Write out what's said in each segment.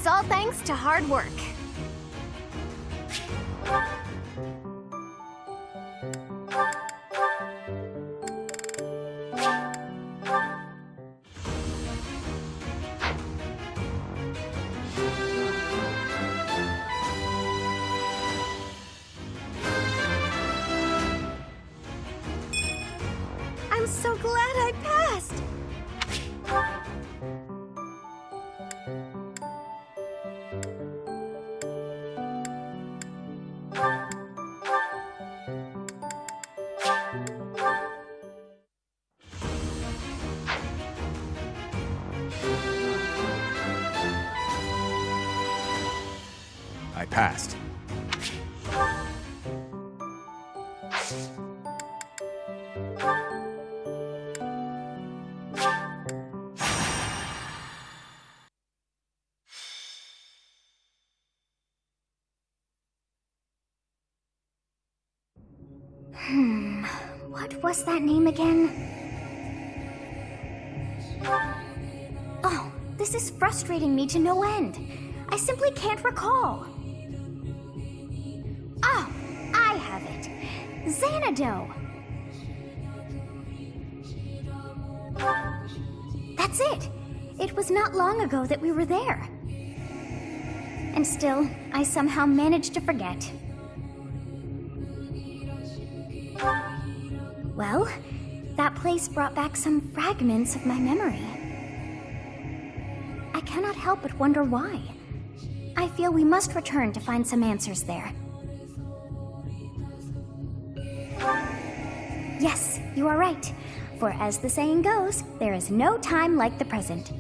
It's all thanks to hard work. I'm so glad I passed! I passed. What was that name again? Oh, this is frustrating me to no end. I simply can't recall. Oh, I have it. Zanado. That's it. It was not long ago that we were there. And still, I somehow managed to forget. Well, that place brought back some fragments of my memory. I cannot help but wonder why. I feel we must return to find some answers there. Yes, you are right. For as the saying goes, there is no time like the present.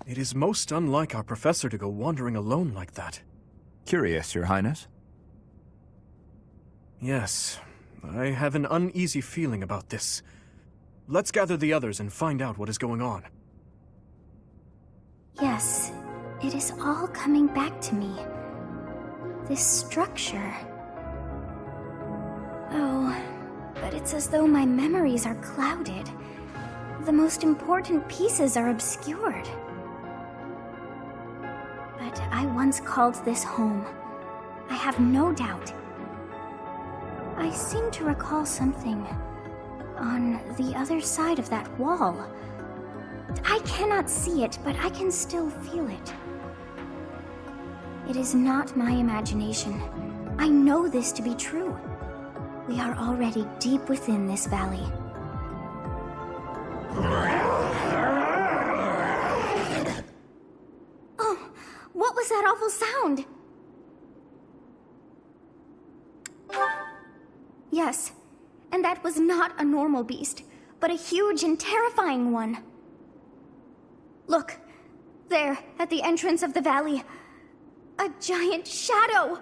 It is most unlike our professor to go wandering alone like that. Curious, Your Highness. Yes, I have an uneasy feeling about this. Let's gather the others and find out what is going on. Yes, it is all coming back to me. This structure. Oh, but it's as though my memories are clouded. The most important pieces are obscured. But I once called this home. I have no doubt. I seem to recall something on the other side of that wall. I cannot see it, but I can still feel it. It is not my imagination. I know this to be true. We are already deep within this valley. Oh, what was that awful sound? Yes, and that was not a normal beast, but a huge and terrifying one. Look, there, at the entrance of the valley, a giant shadow!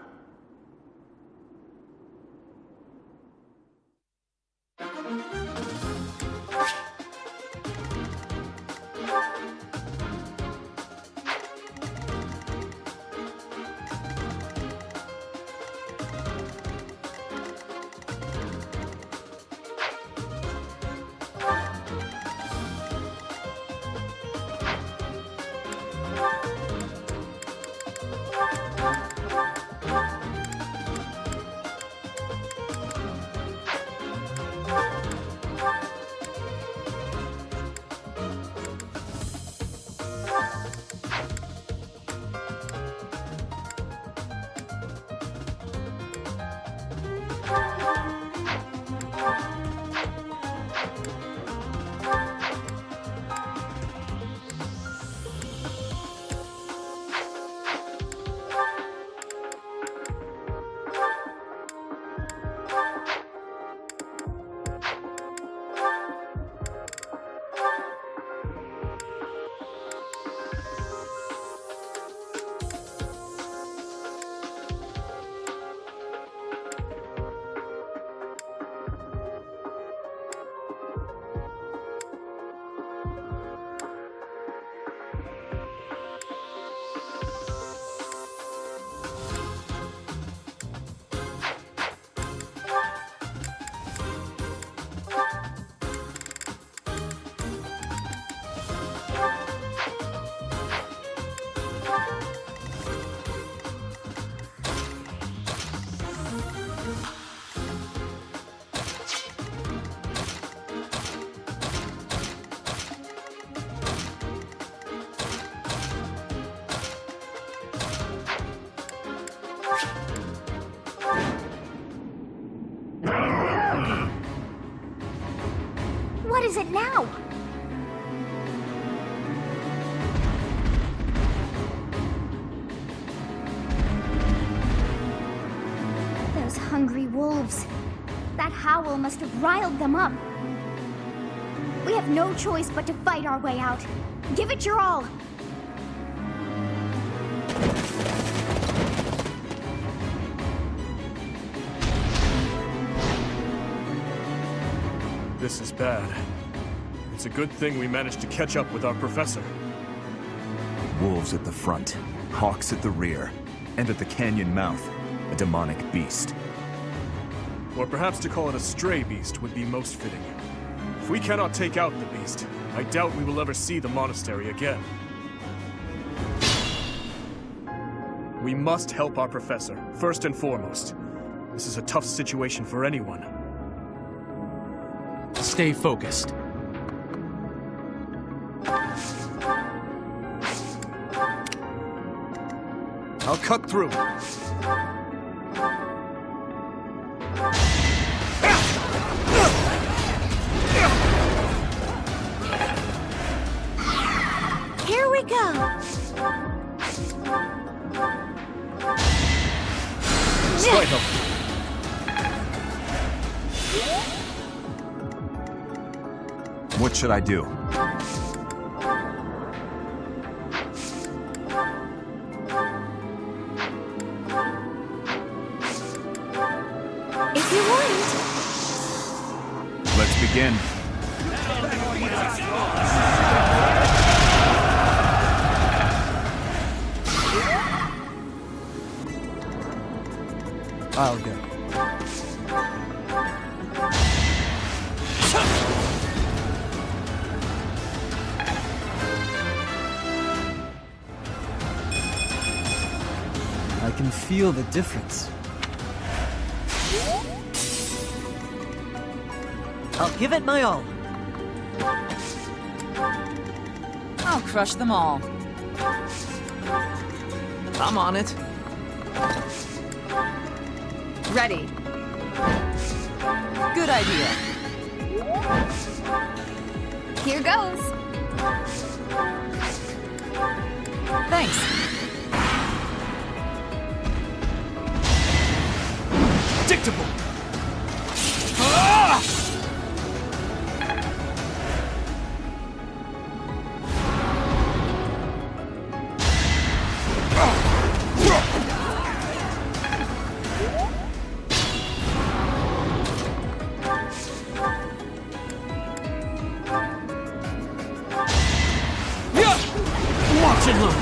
is it now? Those hungry wolves. That howl must have riled them up. We have no choice but to fight our way out. Give it your all. This is bad. It's a good thing we managed to catch up with our professor. Wolves at the front, hawks at the rear, and at the canyon mouth, a demonic beast. Or perhaps to call it a stray beast would be most fitting. If we cannot take out the beast, I doubt we will ever see the monastery again. We must help our professor, first and foremost. This is a tough situation for anyone. Stay focused. I'll cut through. Here we go. Quite helpful. What should I do? If you want. Let's begin. I'll go. I can feel the difference. I'll give it my all. I'll crush them all. I'm on it. Ready. Good idea. Here goes. Thanks. Predictable. Watch and learn.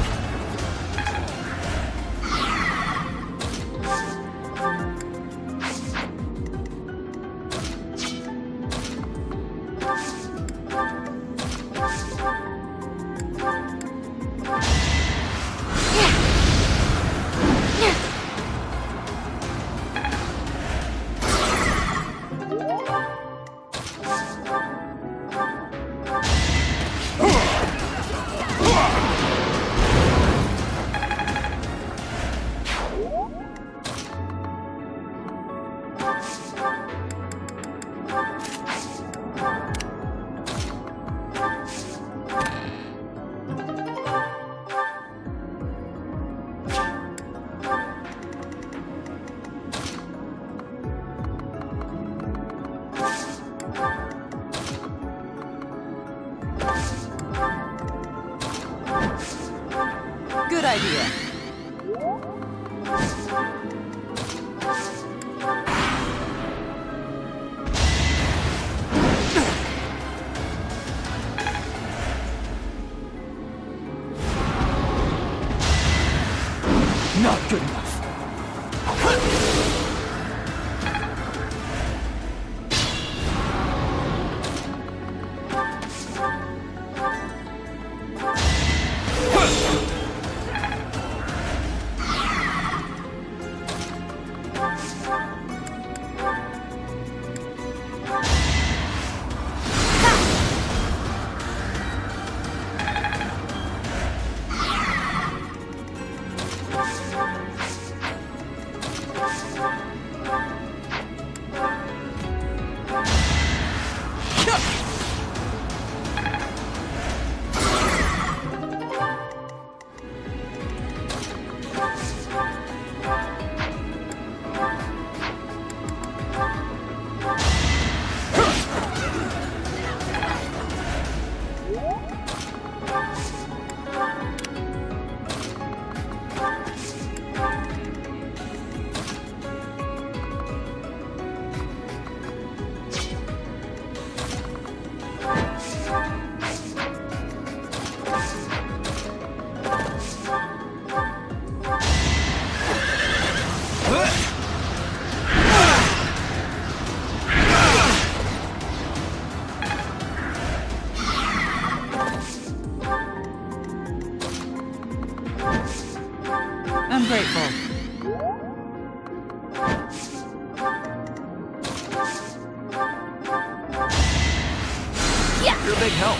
Good idea. Not good enough. big help.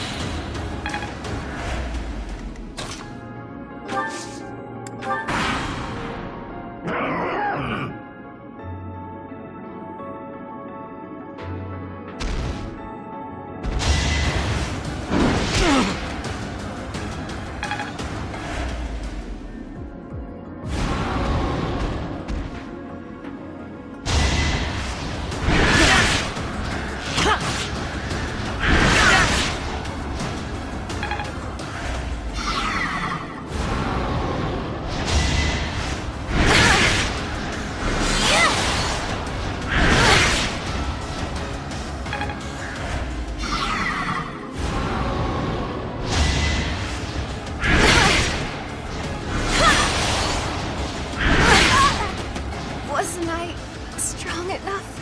Wasn't I strong enough?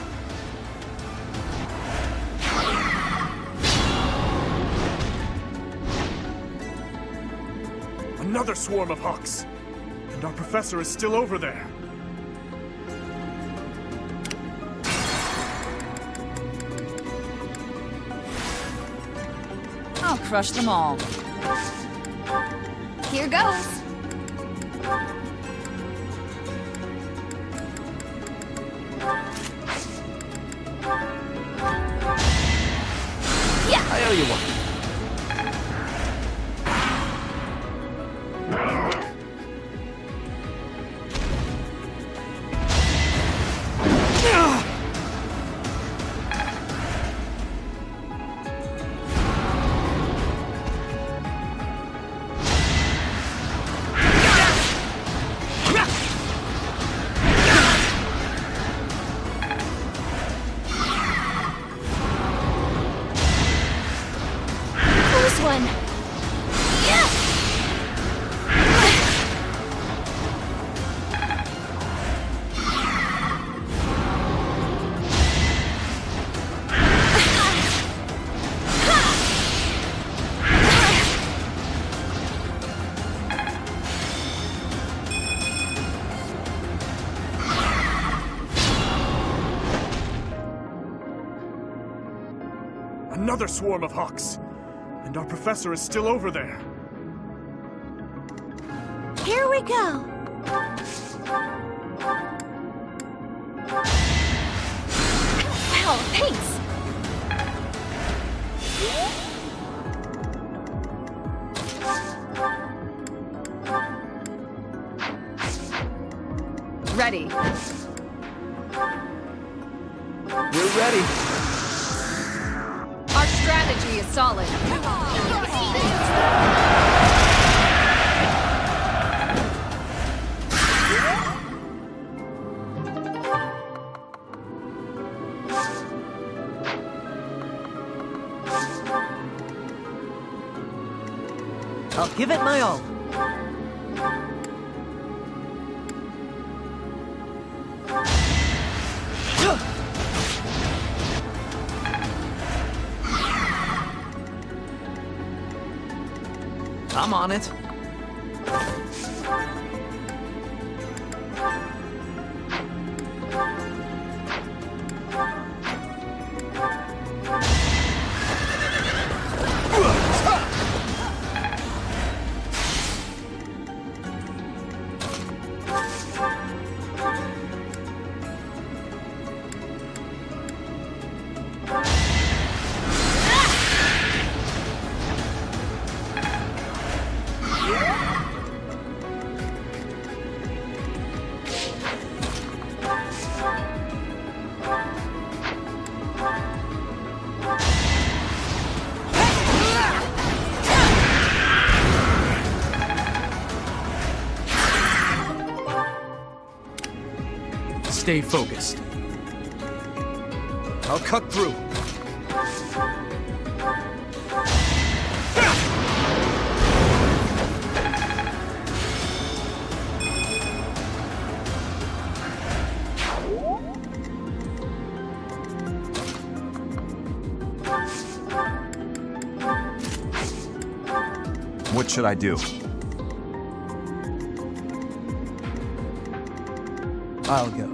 Another swarm of hawks! And our professor is still over there. I'll crush them all. Here goes. I owe you one. One. Another swarm of hawks! And our professor is still over there. Here we go. Wow, thanks. Ready. We're ready. Our strategy is solid. I'll give it my all. I'm on it. Stay focused. I'll cut through. What should I do? I'll go.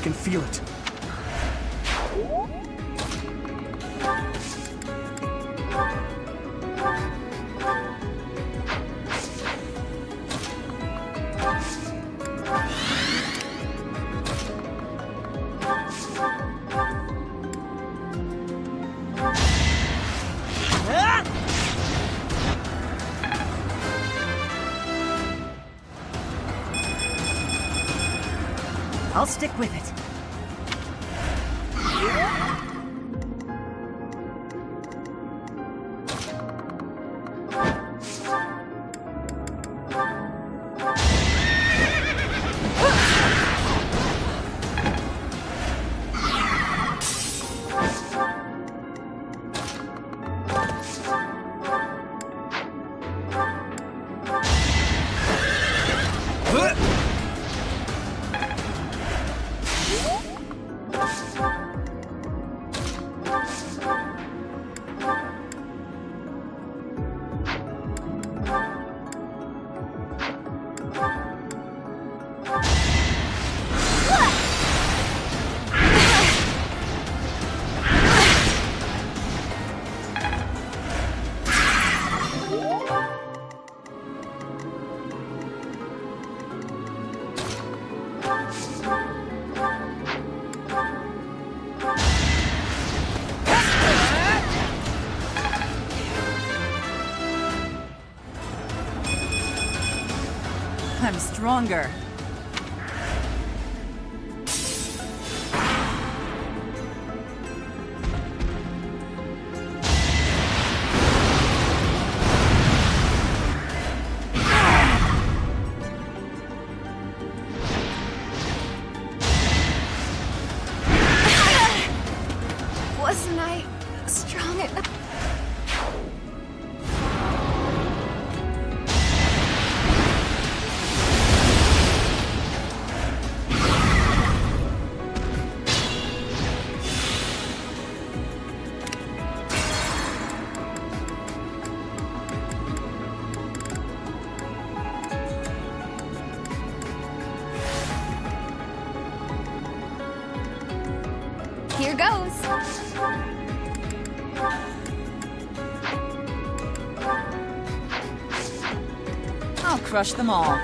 can feel it. I'll stick with it. I'm stronger. Wasn't I strong enough? Here goes. I'll crush them all.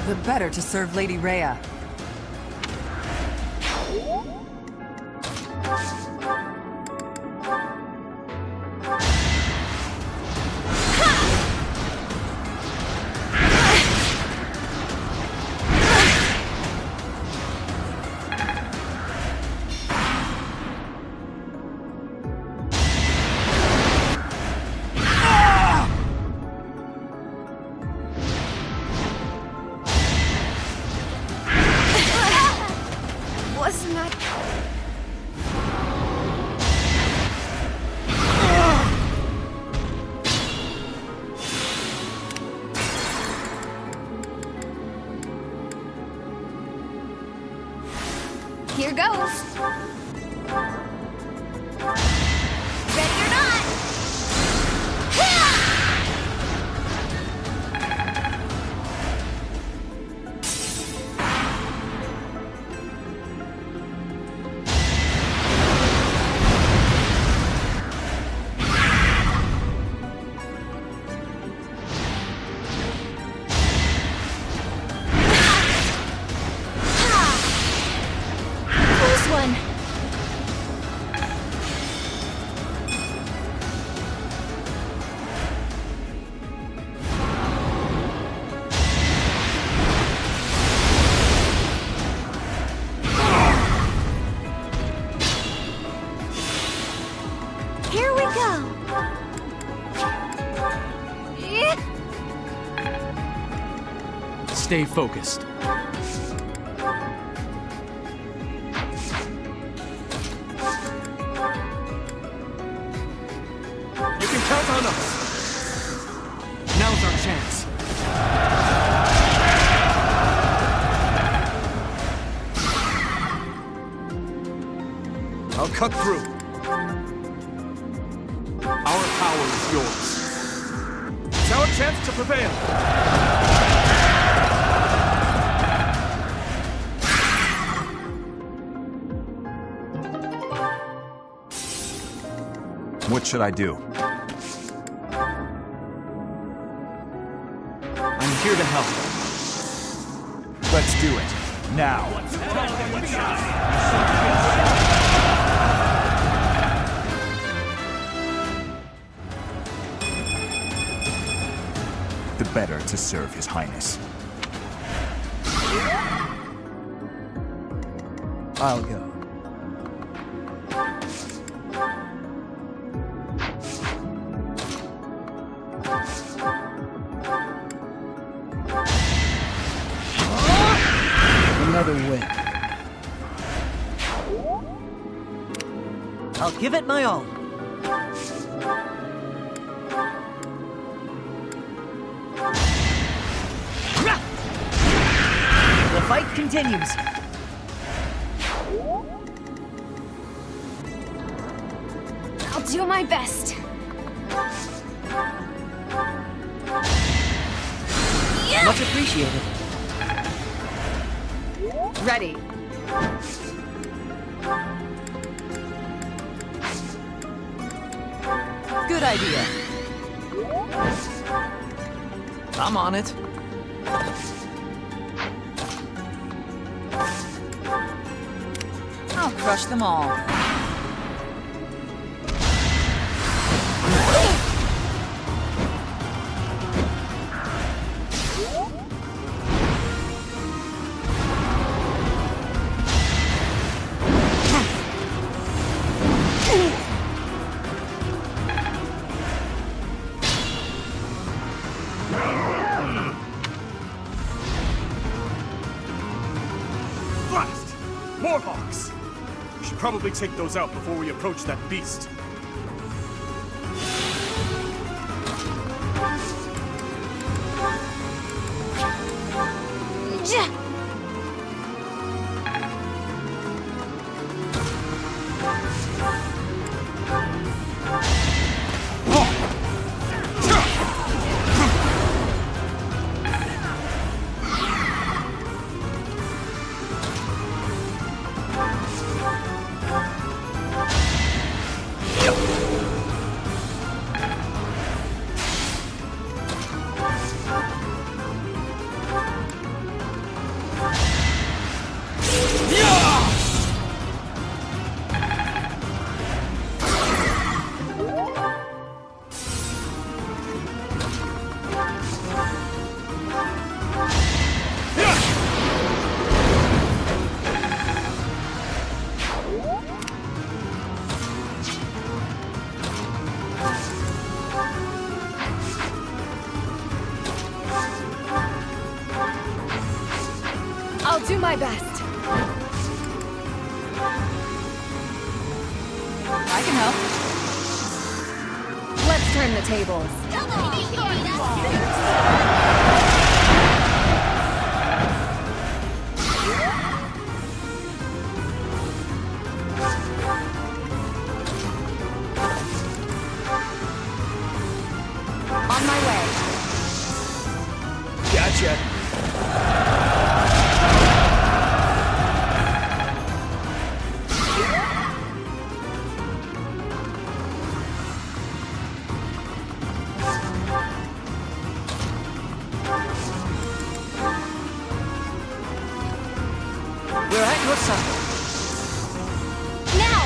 The better to serve Lady Rhea. Wasn't I? Here goes. Ready or not? One. Stay focused. You can count on us! Now's our chance. I'll cut through. Our power is yours. It's our chance to prevail. What should I do? I'm here to help. Let's do it. Now. The better to serve His Highness. I'll go. Another win. I'll give it my all. The fight continues. I'll do my best. Much appreciated. Ready. Good idea. I'm on it. I'll crush them all. Blast! More hawks! We should probably take those out before we approach that beast. I'll do my best. I can help. Let's turn the tables. On my way. Gotcha. We're at your side. Now!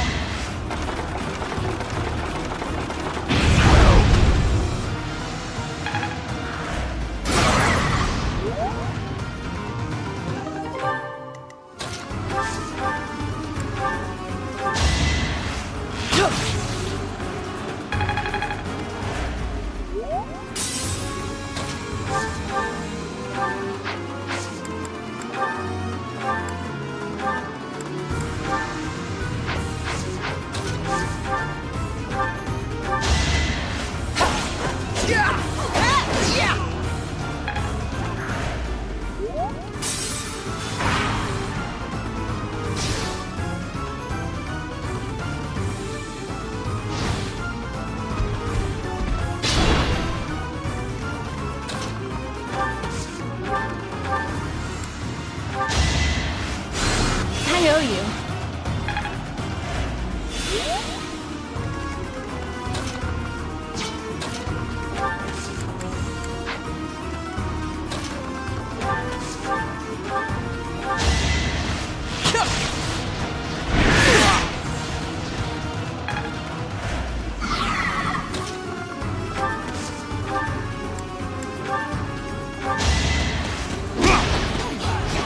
I owe you.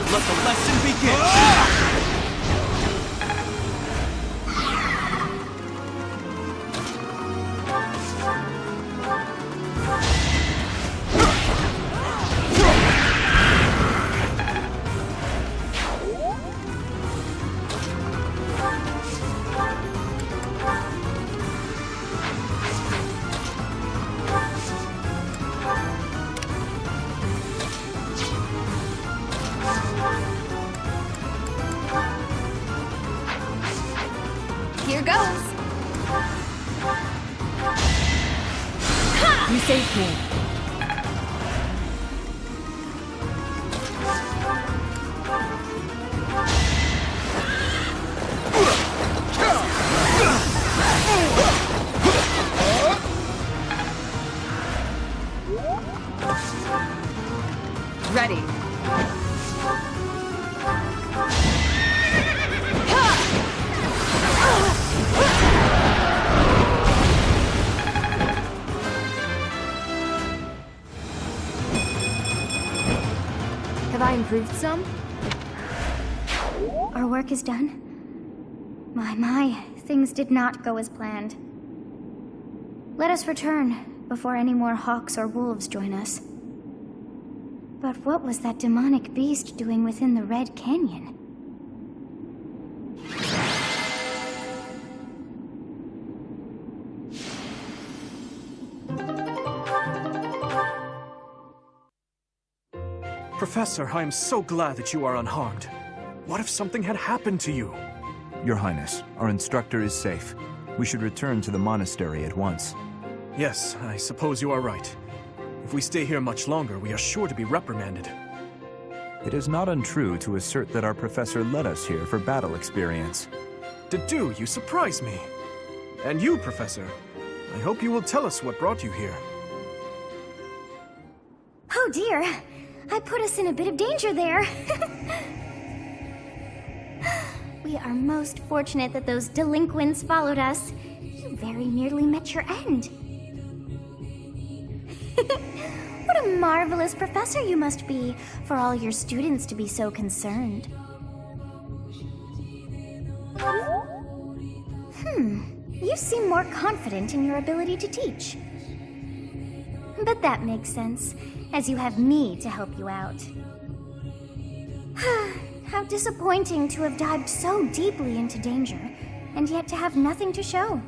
Let the lesson begin! Here goes. You saved me. Ready. Have I improved some? Our work is done. My, things did not go as planned. Let us return before any more hawks or wolves join us. But what was that demonic beast doing within the Red Canyon? Professor, I am so glad that you are unharmed. What if something had happened to you? Your Highness, our instructor is safe. We should return to the monastery at once. Yes, I suppose you are right. If we stay here much longer, we are sure to be reprimanded. It is not untrue to assert that our professor led us here for battle experience. You surprise me. And you, Professor, I hope you will tell us what brought you here. Oh dear, I put us in a bit of danger there. We are most fortunate that those delinquents followed us. You very nearly met your end. What a marvelous professor you must be for all your students to be so concerned. You seem more confident in your ability to teach. But that makes sense, as you have me to help you out. How disappointing to have dived so deeply into danger, and yet to have nothing to show.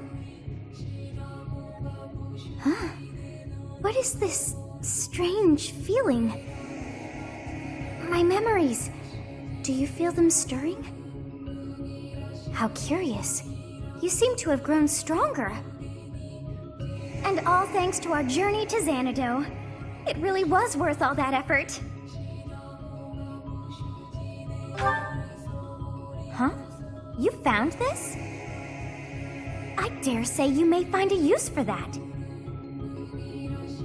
What is this strange feeling? My memories. Do you feel them stirring? How curious. You seem to have grown stronger. And all thanks to our journey to Zanado. It really was worth all that effort. Huh? You found this? I dare say you may find a use for that.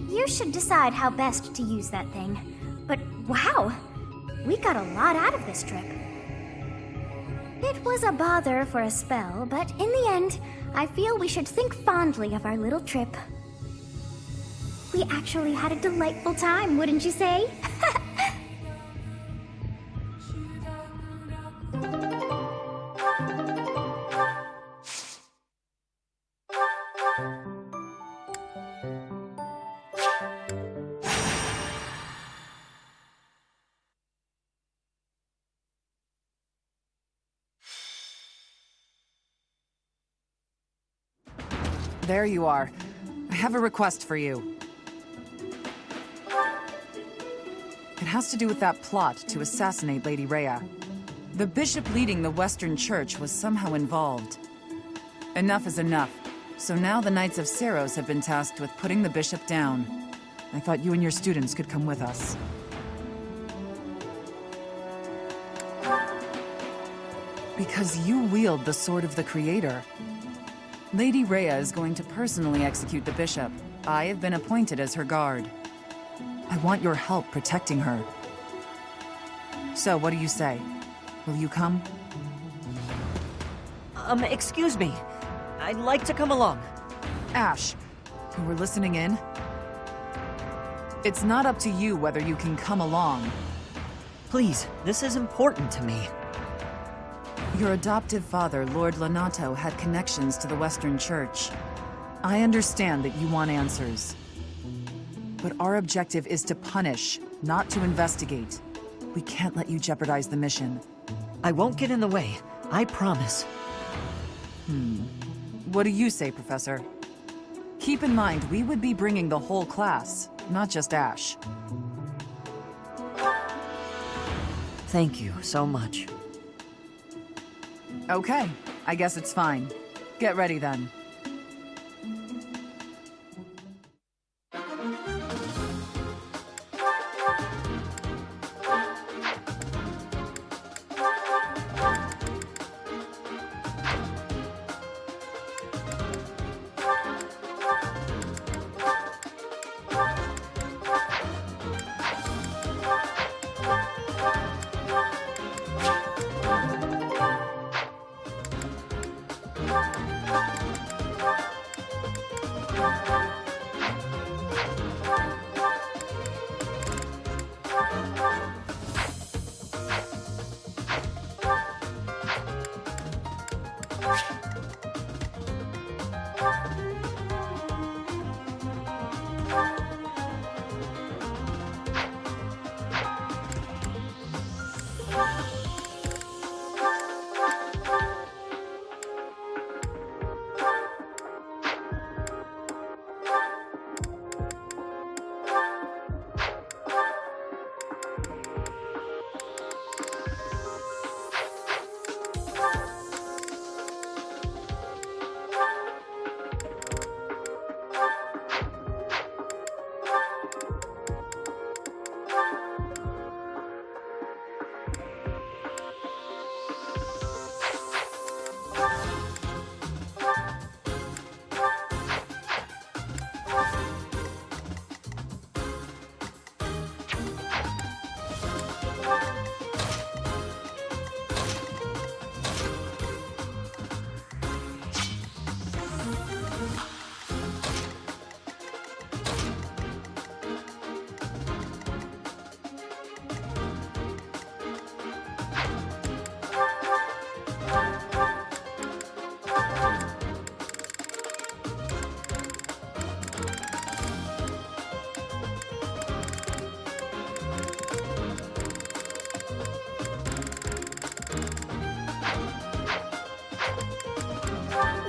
You should decide how best to use that thing. But wow, we got a lot out of this trip. It was a bother for a spell, but in the end, I feel we should think fondly of our little trip. We actually had a delightful time, wouldn't you say? There you are. I have a request for you. It has to do with that plot to assassinate Lady Rhea. The bishop leading the Western Church was somehow involved. Enough is enough. So now the Knights of Seros have been tasked with putting the bishop down. I thought you and your students could come with us. Because you wield the sword of the Creator. Lady Rhea is going to personally execute the bishop. I have been appointed as her guard. I want your help protecting her. So, what do you say? Will you come? Excuse me. I'd like to come along. Ash, you were listening in? It's not up to you whether you can come along. Please, this is important to me. Your adoptive father, Lord Zanado, had connections to the Western Church. I understand that you want answers. But our objective is to punish, not to investigate. We can't let you jeopardize the mission. I won't get in the way. I promise. What do you say, Professor? Keep in mind, we would be bringing the whole class, not just Ash. Thank you so much. Okay, I guess it's fine. Get ready then.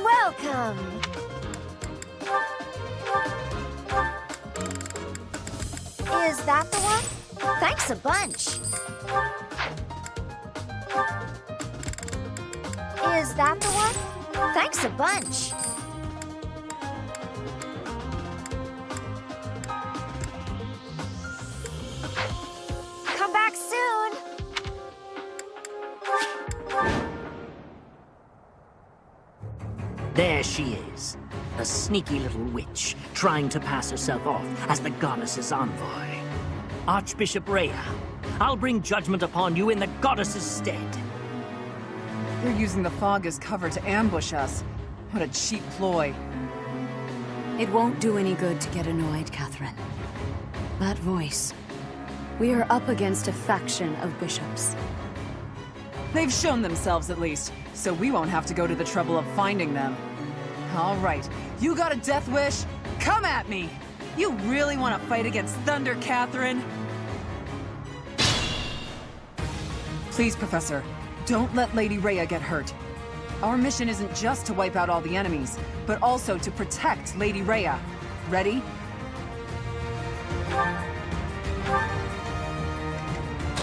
Welcome! Is that the one? Thanks a bunch. Is that the one? Thanks a bunch. Come back soon! There she is, a sneaky little witch, trying to pass herself off as the goddess's envoy. Archbishop Rhea, I'll bring judgment upon you in the goddess's stead. They're using the fog as cover to ambush us. What a cheap ploy. It won't do any good to get annoyed, Catherine. That voice. We are up against a faction of bishops. They've shown themselves at least, so we won't have to go to the trouble of finding them. All right, you got a death wish? Come at me! You really want to fight against Thunder, Catherine? Please, Professor, don't let Lady Rhea get hurt. Our mission isn't just to wipe out all the enemies, but also to protect Lady Rhea. Ready?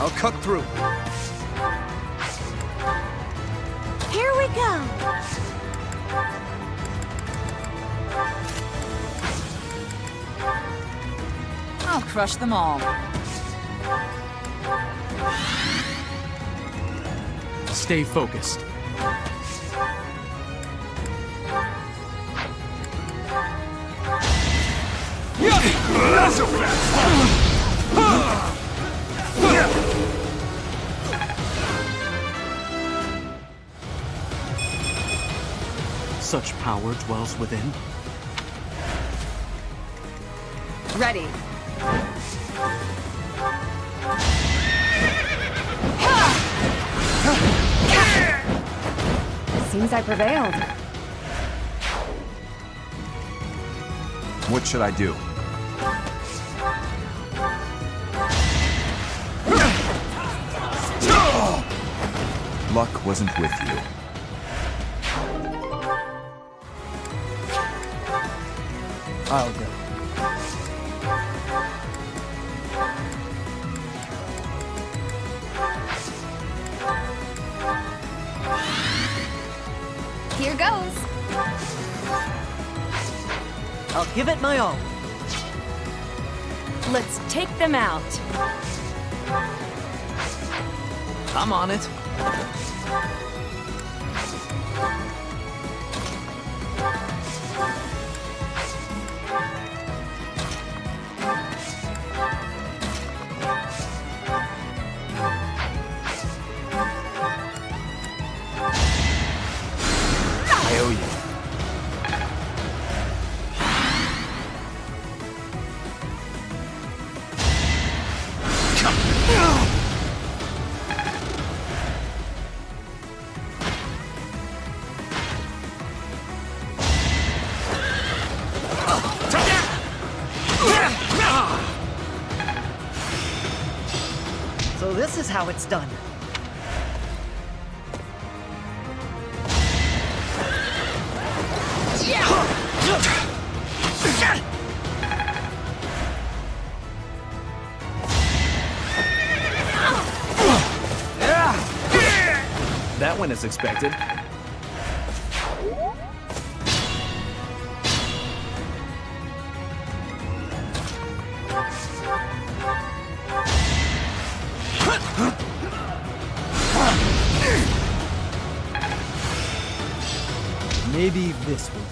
I'll cut through. Here we go! I'll crush them all. Stay focused. Not so fast! Such power dwells within. Ready. Seems I prevailed. What should I do? Luck wasn't with you. I'll go. Here goes. I'll give it my all. Let's take them out. I'm on it. I owe you. So this is how it's done. That went as expected. Maybe this will do.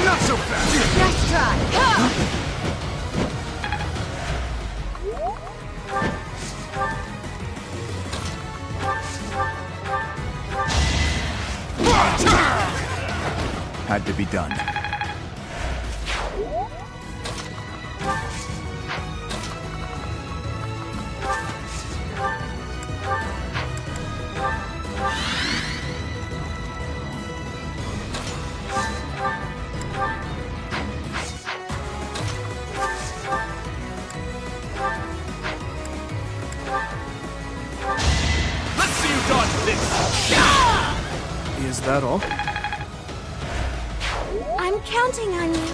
Not so fast! Nice try. Had to be done. Let's see you dodge this! Is that all? I'm counting on you.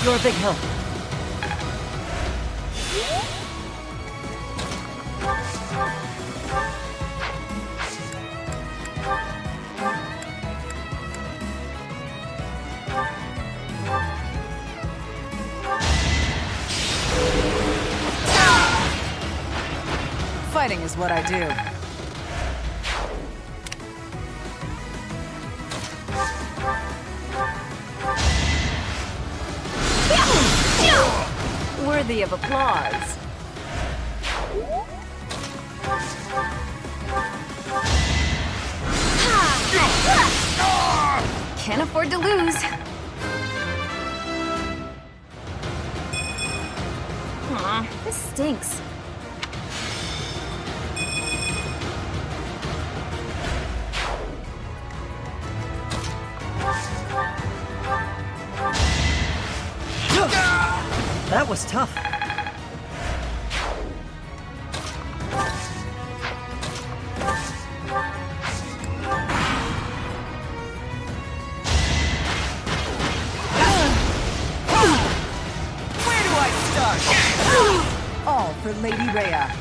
You're a big help. Fighting is what I do. Worthy of applause. Can't afford to lose. Aw, this stinks. That was tough. Where do I start? All for Lady Rhea.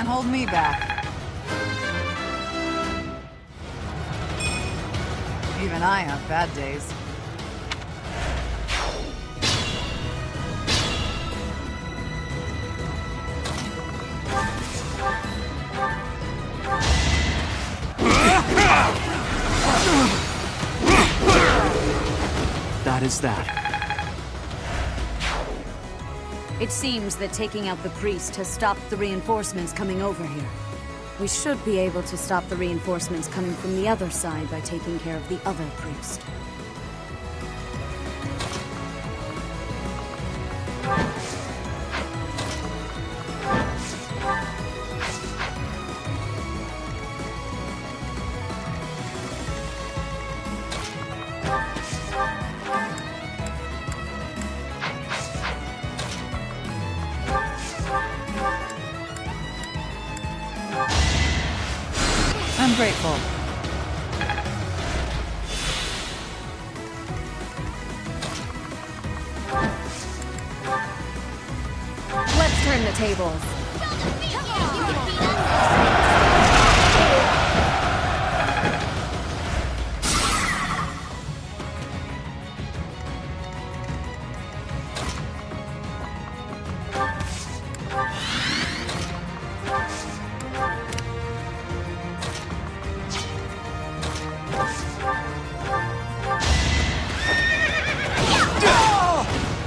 Can't hold me back. Even I have bad days. That is that. It seems that taking out the priest has stopped the reinforcements coming over here. We should be able to stop the reinforcements coming from the other side by taking care of the other priest. I'm grateful. Let's turn the tables.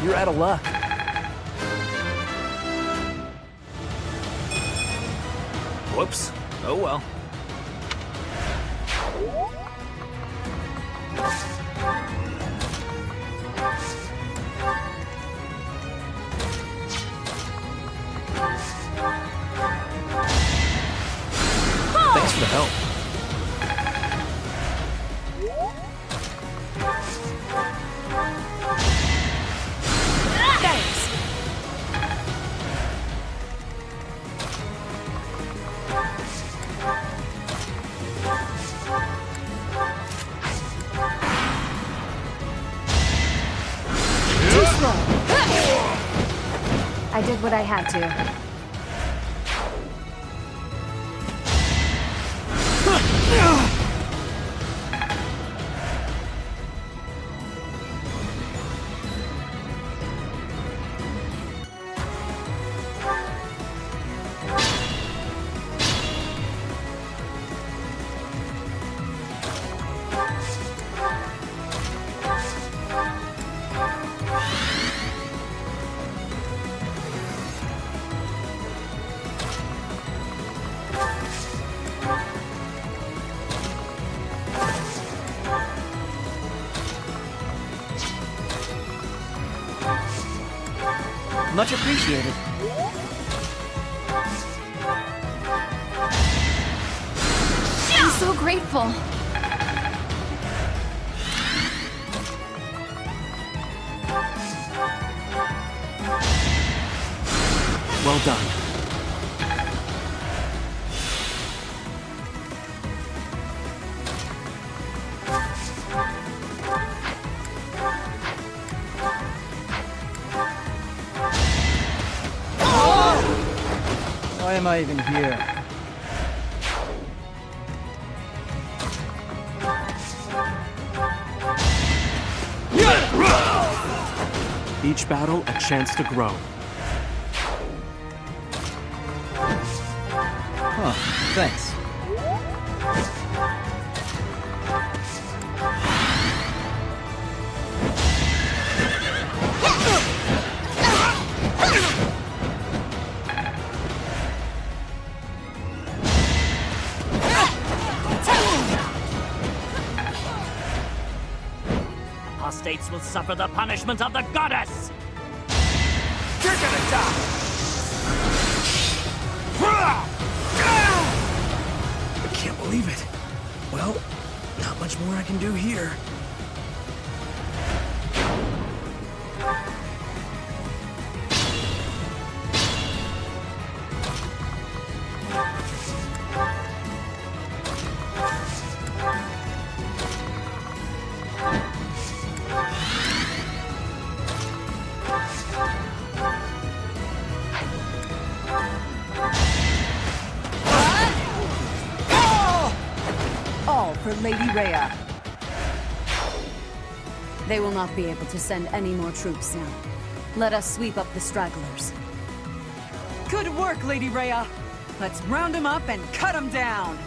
You're out of luck. Whoops. Oh well. Thanks for the help. I did what I had to. Much appreciated. I'm so grateful. Well done. Why am I even here? Each battle a chance to grow. Huh, thanks. Apostates will suffer the punishment of the goddess! You're gonna die! I can't believe it. Well, not much more I can do here. all for Lady Rhea. They will not be able to send any more troops now. Let us sweep up the stragglers. Good work, Lady Rhea. Let's round them up and cut them down.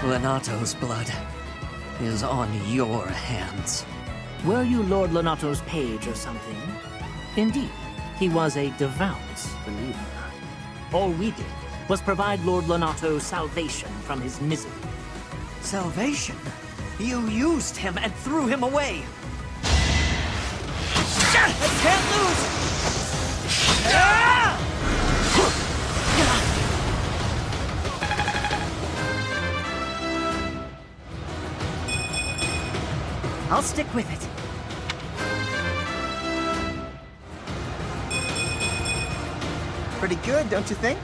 Lenato's blood is on your hands. Were you Lord Lenato's page or something? Indeed, he was a devout believer. All we did was provide Lord Lenato salvation from his misery. Salvation? You used him and threw him away! I can't lose! I'll stick with it. Pretty good, don't you think?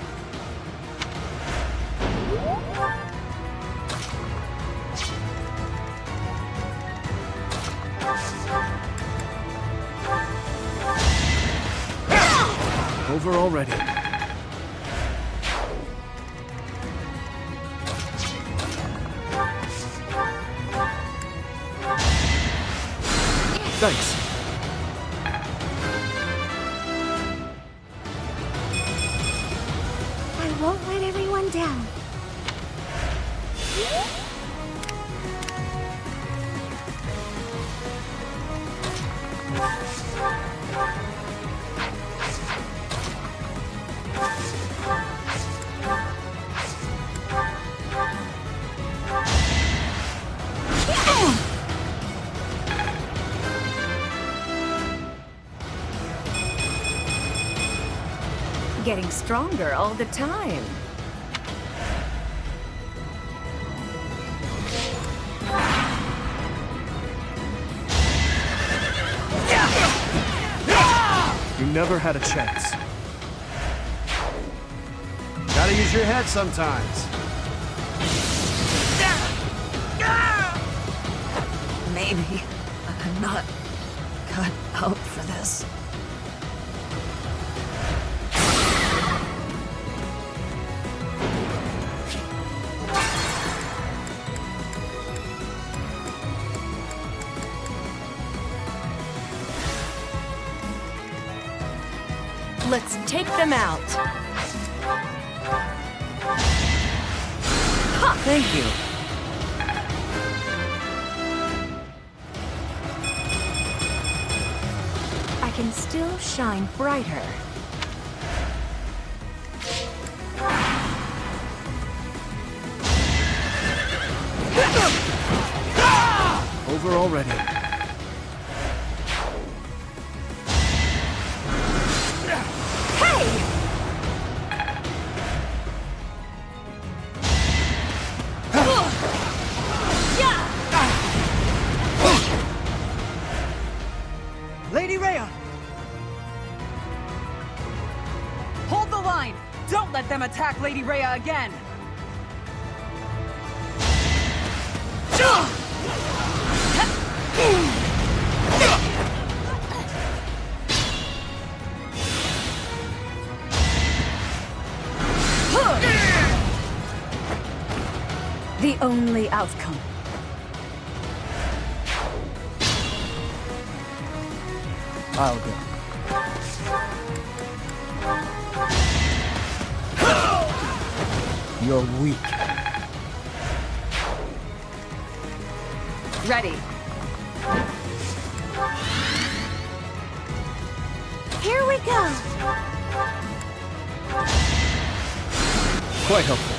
Over already. Thanks. I won't let everyone down. Getting stronger all the time. You never had a chance. Gotta use your head sometimes. Maybe I'm not cut out for this. Let's take them out. Ha! Thank you. I can still shine brighter. Over already. Lady Rhea! Hold the line! Don't let them attack Lady Rhea again! The only outcome. I'll go. You're weak. Ready. Here we go. Quite helpful.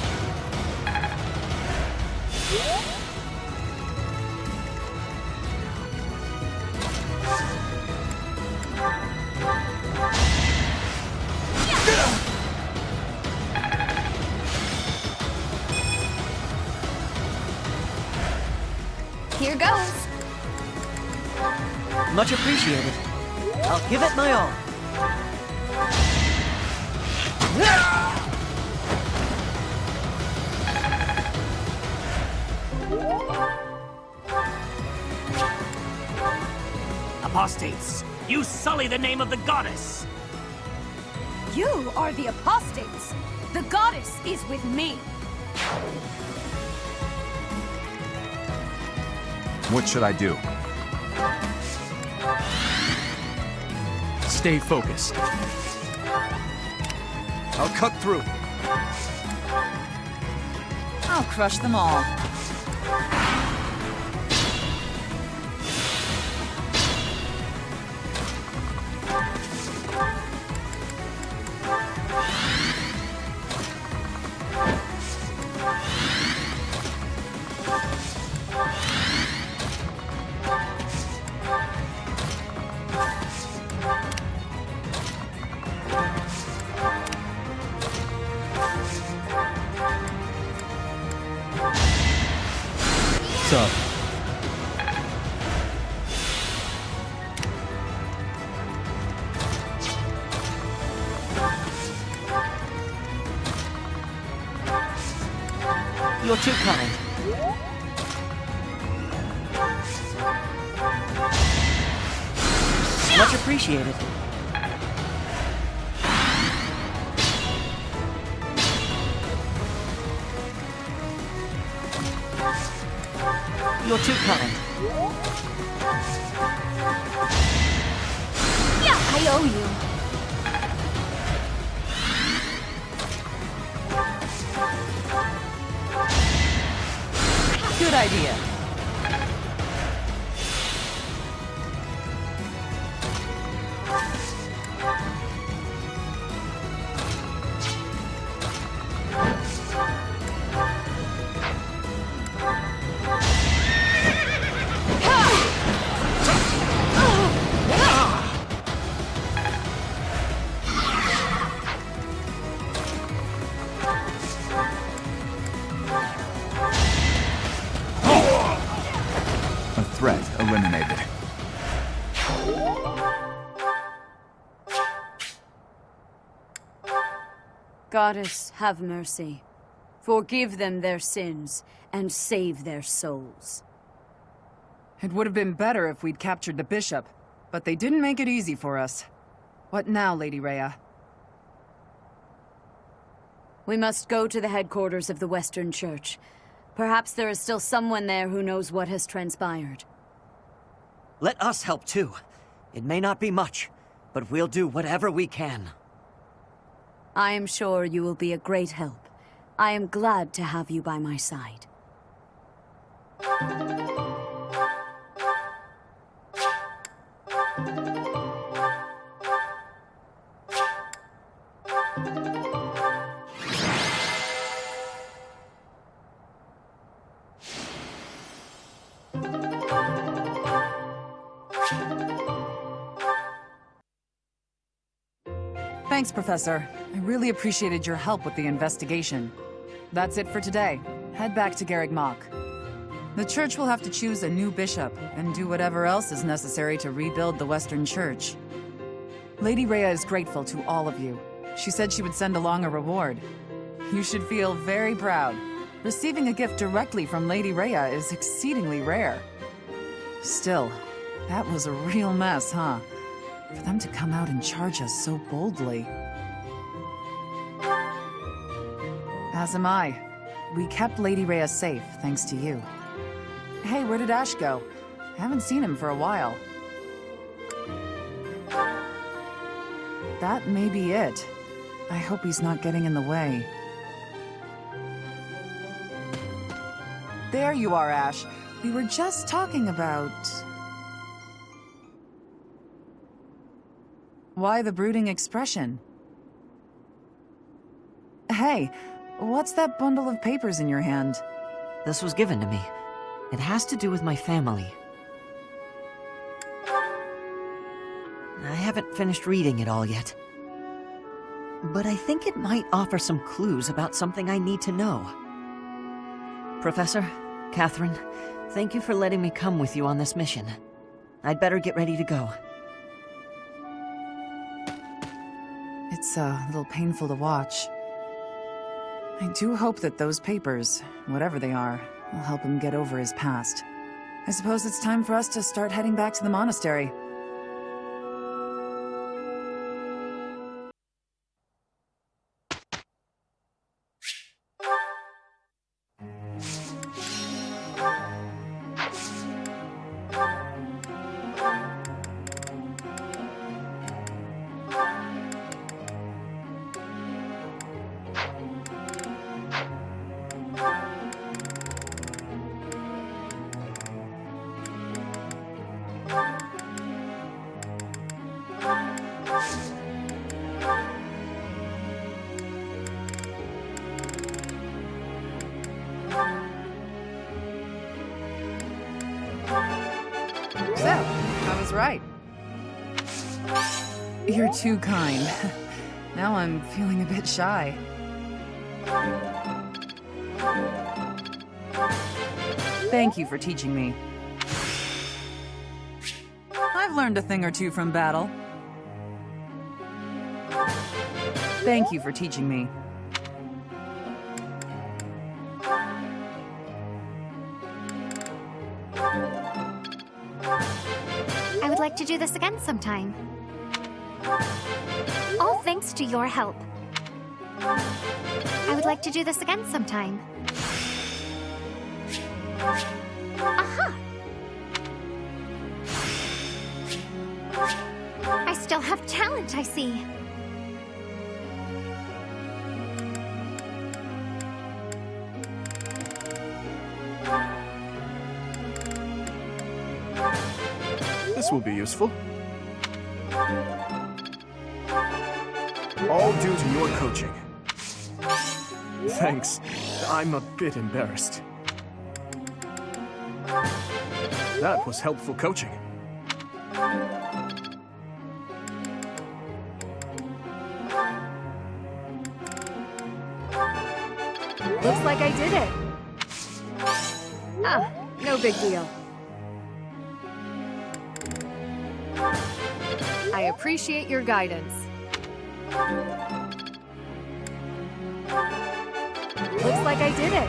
Here goes. Much appreciated. I'll give it my all. Apostates, you sully the name of the goddess! You are the apostates! The goddess is with me! What should I do? Stay focused. I'll cut through. I'll crush them all. Up. You're too kind. Much appreciated. You're too kind. Yeah, I owe you. Good idea. Threat eliminated. Goddess, have mercy. Forgive them their sins, and save their souls. It would have been better if we'd captured the bishop, but they didn't make it easy for us. What now, Lady Rhea? We must go to the headquarters of the Western Church. Perhaps there is still someone there who knows what has transpired. Let us help too. It may not be much, but we'll do whatever we can. I am sure you will be a great help. I am glad to have you by my side. Thanks, Professor. I really appreciated your help with the investigation. That's it for today. Head back to Garreg Mach. The church will have to choose a new bishop and do whatever else is necessary to rebuild the Western Church. Lady Rhea is grateful to all of you. She said she would send along a reward. You should feel very proud. Receiving a gift directly from Lady Rhea is exceedingly rare. Still, that was a real mess, huh? For them to come out and charge us so boldly. As am I. We kept Lady Rhea safe, thanks to you. Hey, where did Ash go? I haven't seen him for a while. That may be it. I hope he's not getting in the way. There you are, Ash. We were just talking about... Why the brooding expression? Hey, what's that bundle of papers in your hand? This was given to me. It has to do with my family. I haven't finished reading it all yet. But I think it might offer some clues about something I need to know. Professor, Catherine, thank you for letting me come with you on this mission. I'd better get ready to go. It It's a little painful to watch. I do hope that those papers, whatever they are, will help him get over his past. I suppose it's time for us to start heading back to the monastery. So, I was right. You're too kind. Now I'm feeling a bit shy. Thank you for teaching me. I've learned a thing or two from battle. Thank you for teaching me. I would like to do this again sometime. All thanks to your help. I would like to do this again sometime. Aha! I still have talent, I see. This will be useful. All due to your coaching. Thanks. I'm a bit embarrassed. That was helpful coaching. Looks like I did it. Ah, no big deal. I appreciate your guidance. Looks like I did it.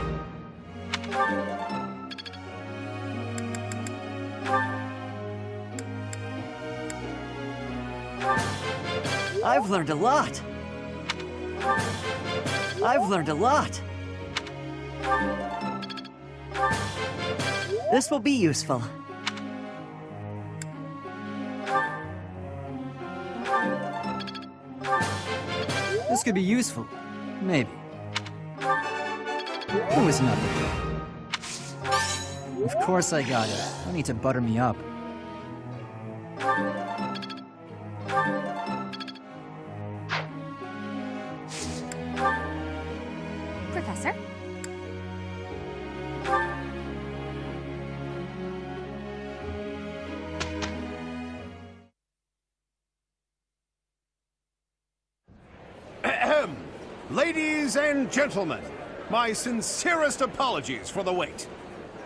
I've learned a lot. I've learned a lot. This will be useful. This could be useful. Maybe. It was nothing. Of course I got it. Don't need to butter me up. Professor? Ladies and gentlemen, my sincerest apologies for the wait.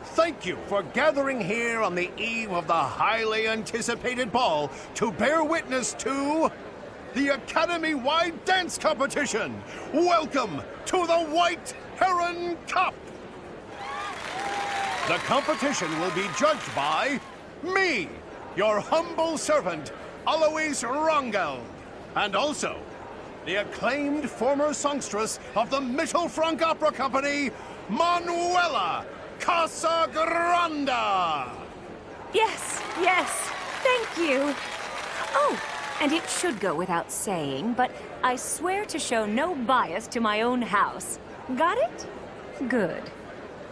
Thank you for gathering here on the eve of the highly anticipated ball to bear witness to the Academy-wide dance competition. Welcome to the White Heron Cup. The competition will be judged by me, your humble servant, Alois Rangel, and also the acclaimed former songstress of the Mittelfrank Opera Company, Manuela Casagranda. Yes, yes, thank you. Oh, and it should go without saying, but I swear to show no bias to my own house. Got it? Good.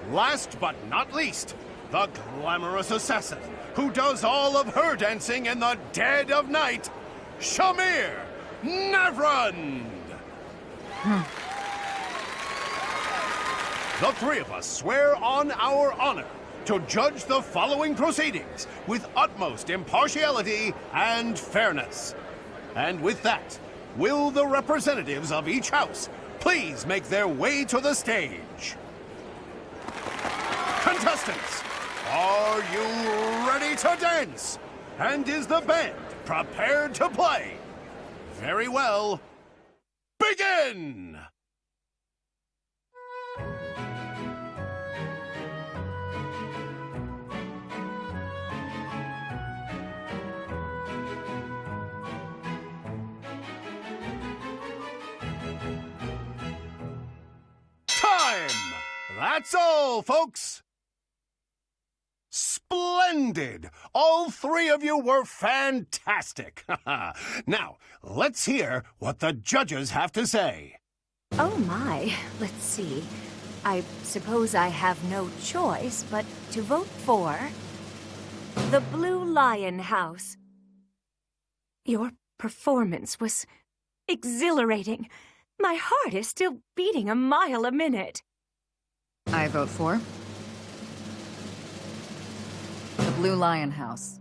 Last but not least, the glamorous assassin who does all of her dancing in the dead of night, Shamir Navrand! The three of us swear on our honor to judge the following proceedings with utmost impartiality and fairness. And with that, will the representatives of each house please make their way to the stage? Contestants, are you ready to dance? And is the band prepared to play? Very well. begin! Time! That's all, folks! Splendid! All three of you were fantastic! Now, let's hear what the judges have to say. Oh my, let's see. I suppose I have no choice but to vote for the Blue Lion House. Your performance was exhilarating. My heart is still beating a mile a minute. I vote for the Blue Lion House.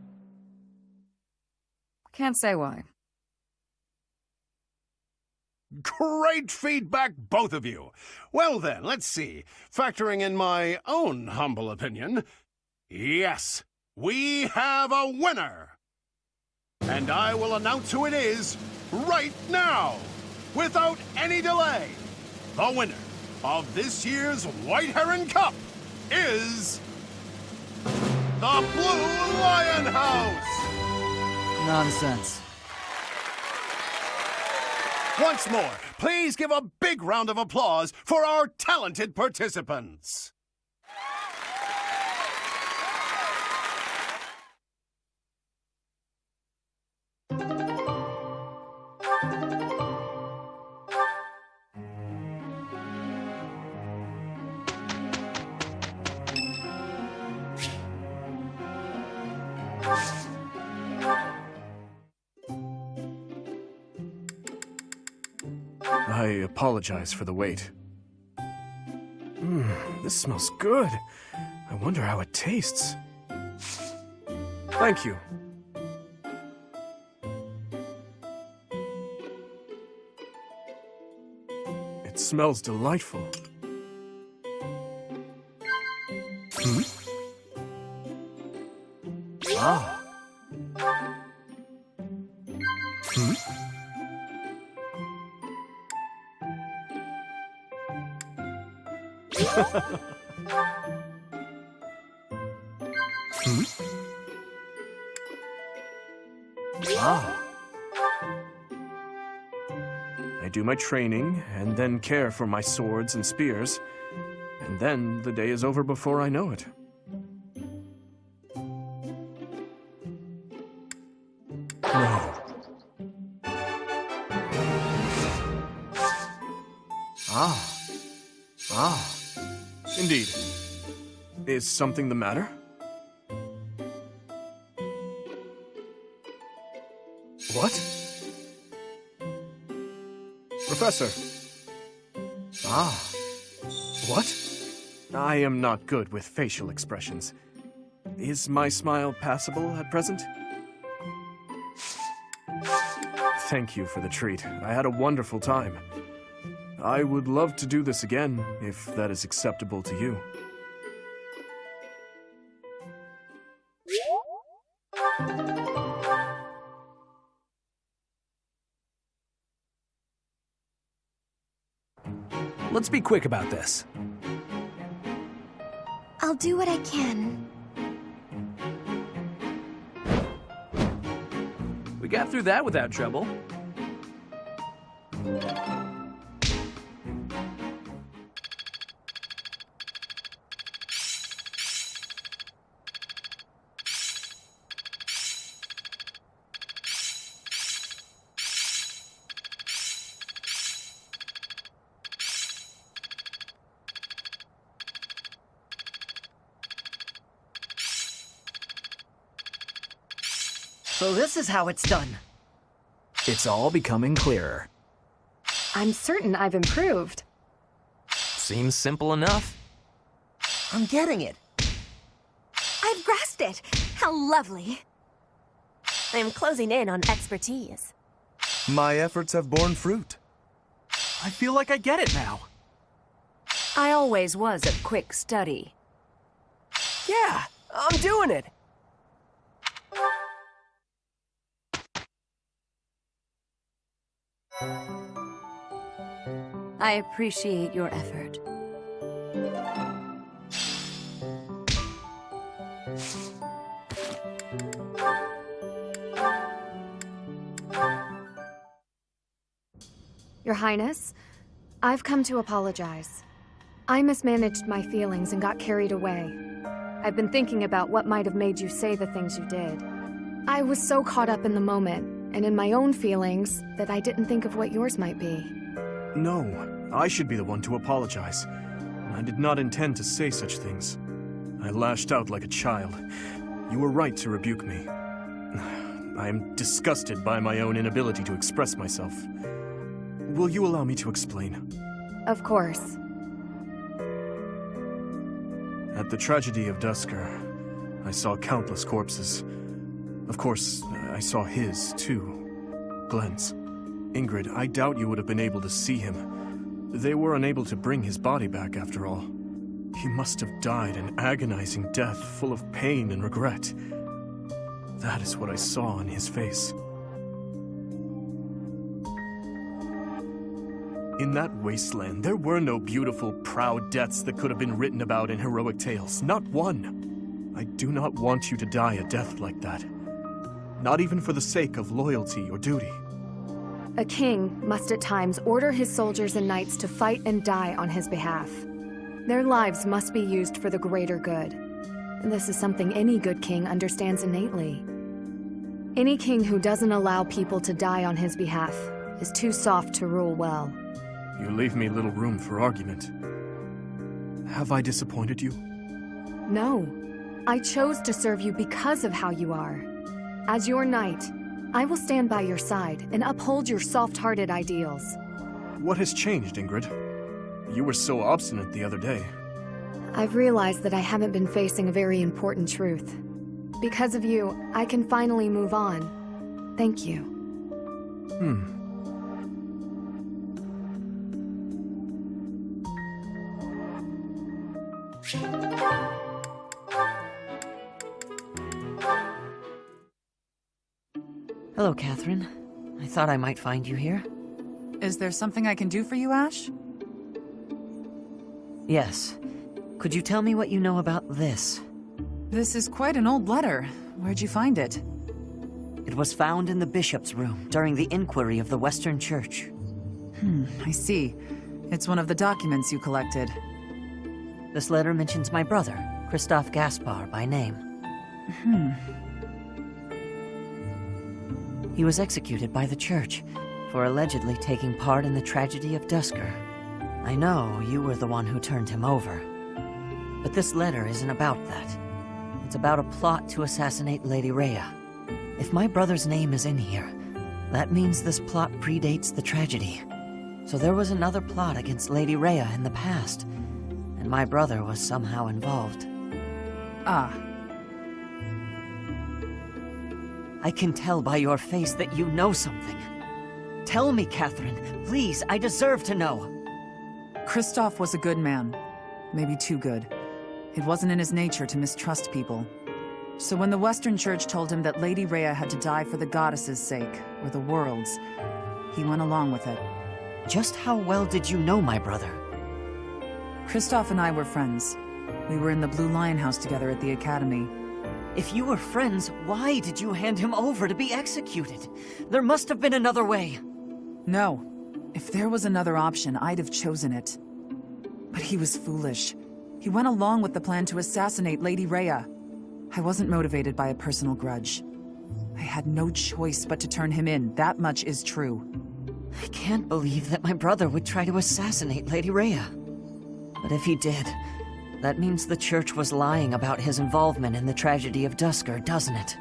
Can't say why. Great feedback, both of you. Well then, let's see. Factoring in my own humble opinion, yes, we have a winner. And I will announce who it is right now, without any delay. The winner of this year's White Heron Cup is the Blue Lion House! Nonsense. Once more, please give a big round of applause for our talented participants. I apologize for the wait. This smells good. I wonder how it tastes. Thank you. It smells delightful. Ah. Ah. I do my training, and then care for my swords and spears, and then the day is over before I know it. No. Ah. Indeed. Is something the matter? What? Professor. What? I am not good with facial expressions. Is my smile passable at present? Thank you for the treat. I had a wonderful time. I would love to do this again, if that is acceptable to you. Let's be quick about this. I'll do what I can. We got through that without trouble. So this is how it's done. It's all becoming clearer. I'm certain I've improved. Seems simple enough. I'm getting it. I've grasped it. How lovely. I'm closing in on expertise. My efforts have borne fruit. I feel like I get it now. I always was a quick study. Yeah, I'm doing it. I appreciate your effort. Your Highness, I've come to apologize. I mismanaged my feelings and got carried away. I've been thinking about what might have made you say the things you did. I was so caught up in the moment and in my own feelings that I didn't think of what yours might be. No, I should be the one to apologize. I did not intend to say such things. I lashed out like a child. You were right to rebuke me. I am disgusted by my own inability to express myself. Will you allow me to explain? Of course. At the tragedy of Dusker, I saw countless corpses. Of course, I saw his, too. Glenn's. Ingrid, I doubt you would have been able to see him. They were unable to bring his body back, after all. He must have died an agonizing death, full of pain and regret. That is what I saw on his face. In that wasteland, there were no beautiful, proud deaths that could have been written about in heroic tales. Not one. I do not want you to die a death like that. Not even for the sake of loyalty or duty. A king must at times order his soldiers and knights to fight and die on his behalf. Their lives must be used for the greater good. And this is something any good king understands innately. Any king who doesn't allow people to die on his behalf is too soft to rule well. You leave me little room for argument. Have I disappointed you? No. I chose to serve you because of how you are. As your knight, I will stand by your side and uphold your soft-hearted ideals. What has changed, Ingrid? You were so obstinate the other day. I've realized that I haven't been facing a very important truth. Because of you, I can finally move on. Thank you. Hello, Catherine. I thought I might find you here. Is there something I can do for you, Ash? Yes. Could you tell me what you know about this? This is quite an old letter. Where'd you find it? It was found in the bishop's room during the inquiry of the Western Church. I see. It's one of the documents you collected. This letter mentions my brother, Christoph Gaspar, by name. He was executed by the Church for allegedly taking part in the tragedy of Dusker. I know you were the one who turned him over. But this letter isn't about that. It's about a plot to assassinate Lady Rhea. If my brother's name is in here, that means this plot predates the tragedy. So there was another plot against Lady Rhea in the past, and my brother was somehow involved. Ah. I can tell by your face that you know something. Tell me, Catherine. Please, I deserve to know. Christoph was a good man. Maybe too good. It wasn't in his nature to mistrust people. So when the Western Church told him that Lady Rhea had to die for the goddess's sake, or the world's, he went along with it. Just how well did you know my brother? Christoph and I were friends. We were in the Blue Lion House together at the academy. If you were friends, why did you hand him over to be executed? There must have been another way. No. If there was another option, I'd have chosen it. But he was foolish. He went along with the plan to assassinate Lady Rhea. I wasn't motivated by a personal grudge. I had no choice but to turn him in, that much is true. I can't believe that my brother would try to assassinate Lady Rhea. But if he did, that means the Church was lying about his involvement in the tragedy of Dusker, doesn't it?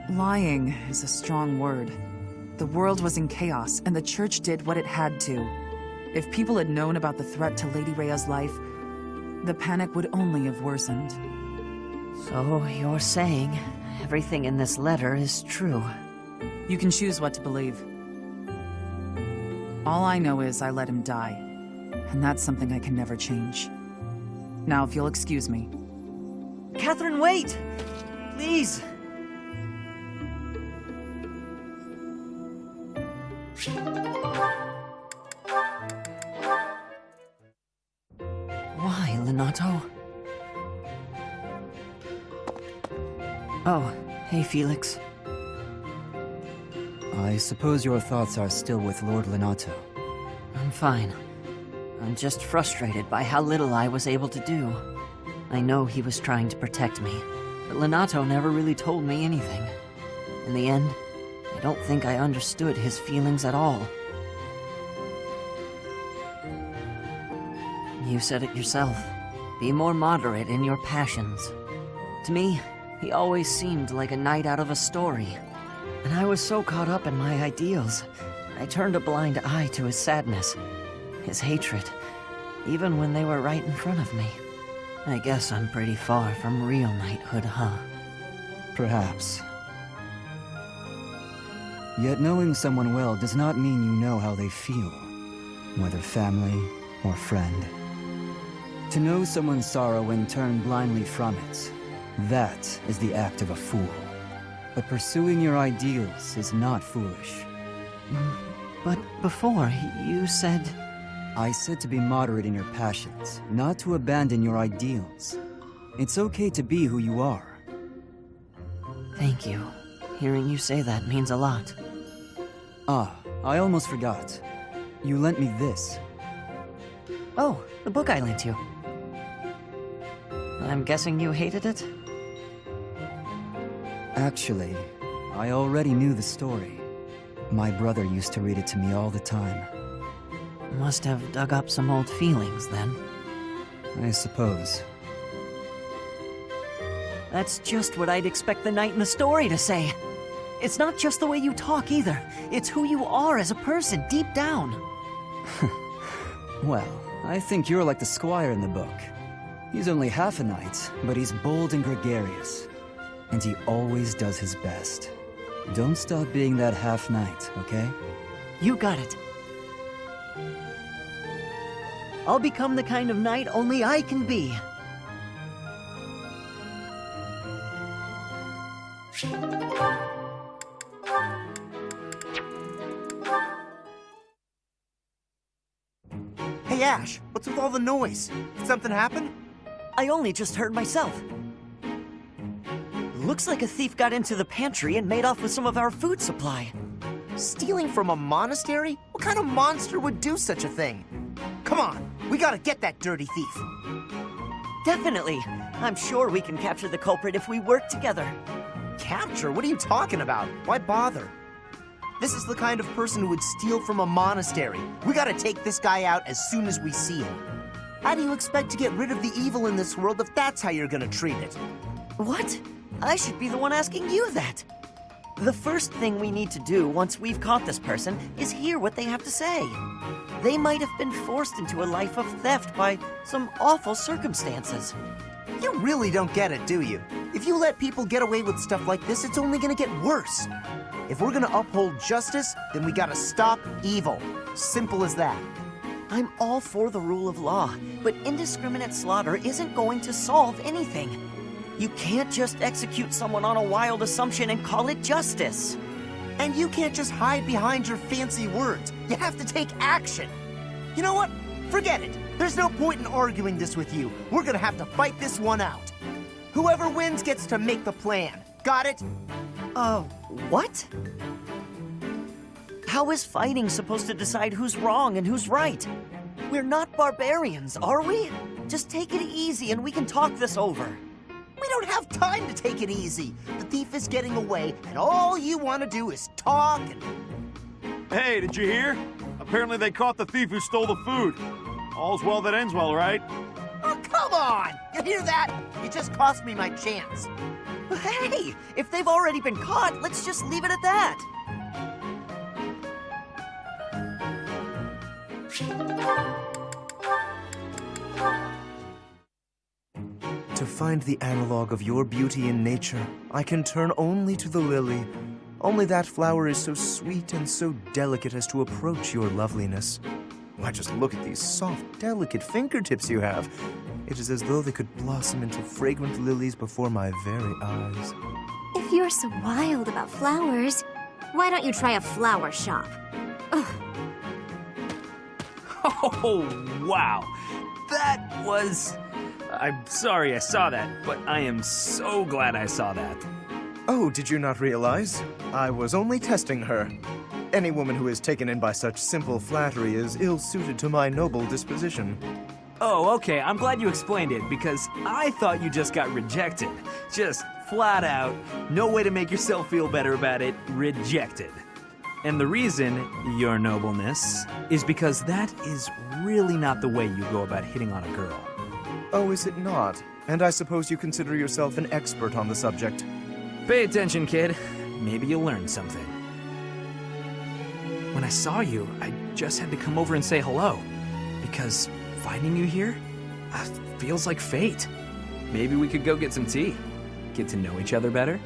Lying is a strong word. The world was in chaos, and the Church did what it had to. If people had known about the threat to Lady Rhea's life, the panic would only have worsened. So you're saying everything in this letter is true? You can choose what to believe. All I know is I let him die, and that's something I can never change. Now, if you'll excuse me. Catherine, wait! Please! Zanado? Oh, hey Felix. I suppose your thoughts are still with Lord Linato. I'm fine. I'm just frustrated by how little I was able to do. I know he was trying to protect me, but Linato never really told me anything. In the end, I don't think I understood his feelings at all. You said it yourself. Be more moderate in your passions. To me, he always seemed like a knight out of a story. And I was so caught up in my ideals, I turned a blind eye to his sadness, his hatred, even when they were right in front of me. I guess I'm pretty far from real knighthood, huh? Perhaps. Yet knowing someone well does not mean you know how they feel, whether family or friend. To know someone's sorrow and turn blindly from it, that is the act of a fool. But pursuing your ideals is not foolish. But before, you said... I said to be moderate in your passions, not to abandon your ideals. It's okay to be who you are. Thank you. Hearing you say that means a lot. Ah, I almost forgot. You lent me this. Oh, the book I lent you. I'm guessing you hated it? Actually, I already knew the story. My brother used to read it to me all the time. Must have dug up some old feelings, then. I suppose. That's just what I'd expect the knight in the story to say. It's not just the way you talk, either. It's who you are as a person, deep down. Well, I think you're like the squire in the book. He's only half a knight, but he's bold and gregarious. And he always does his best. Don't stop being that half-knight, okay? You got it. I'll become the kind of knight only I can be. Hey Ash, what's with all the noise? Did something happen? I only just heard myself. Looks like a thief got into the pantry and made off with some of our food supply. Stealing from a monastery? What kind of monster would do such a thing? Come on, we gotta get that dirty thief. Definitely. I'm sure we can capture the culprit if we work together. Capture? What are you talking about? Why bother? This is the kind of person who would steal from a monastery. We gotta take this guy out as soon as we see him. How do you expect to get rid of the evil in this world if that's how you're gonna treat it? What? I should be the one asking you that. The first thing we need to do once we've caught this person is hear what they have to say. They might have been forced into a life of theft by some awful circumstances. You really don't get it, do you? If you let people get away with stuff like this, it's only gonna get worse. If we're gonna uphold justice, then we gotta stop evil. Simple as that. I'm all for the rule of law, but indiscriminate slaughter isn't going to solve anything. You can't just execute someone on a wild assumption and call it justice. And you can't just hide behind your fancy words. You have to take action. You know what? Forget it. There's no point in arguing this with you. We're gonna have to fight this one out. Whoever wins gets to make the plan. Got it? What? How is fighting supposed to decide who's wrong and who's right? We're not barbarians, are we? Just take it easy and we can talk this over. We don't have time to take it easy. The thief is getting away, and all you want to do is talk and... Hey, did you hear? Apparently they caught the thief who stole the food. All's well that ends well, right? Oh, come on! You hear that? You just cost me my chance. Hey, if they've already been caught, let's just leave it at that. To find the analog of your beauty in nature, I can turn only to the lily. Only that flower is so sweet and so delicate as to approach your loveliness. Why, just look at these soft, delicate fingertips you have. It is as though they could blossom into fragrant lilies before my very eyes. If you're so wild about flowers, why don't you try a flower shop? Ugh. Oh, wow. That was... I'm sorry I saw that, but I am so glad I saw that. Oh, did you not realize? I was only testing her. Any woman who is taken in by such simple flattery is ill-suited to my noble disposition. Oh, okay, I'm glad you explained it, because I thought you just got rejected. Just flat out, no way to make yourself feel better about it, rejected. And the reason, your nobleness, is because that is really not the way you go about hitting on a girl. Oh, is it not? And I suppose you consider yourself an expert on the subject. Pay attention, kid. Maybe you'll learn something. When I saw you, I just had to come over and say hello. Because finding you here feels like fate. Maybe we could go get some tea. Get to know each other better.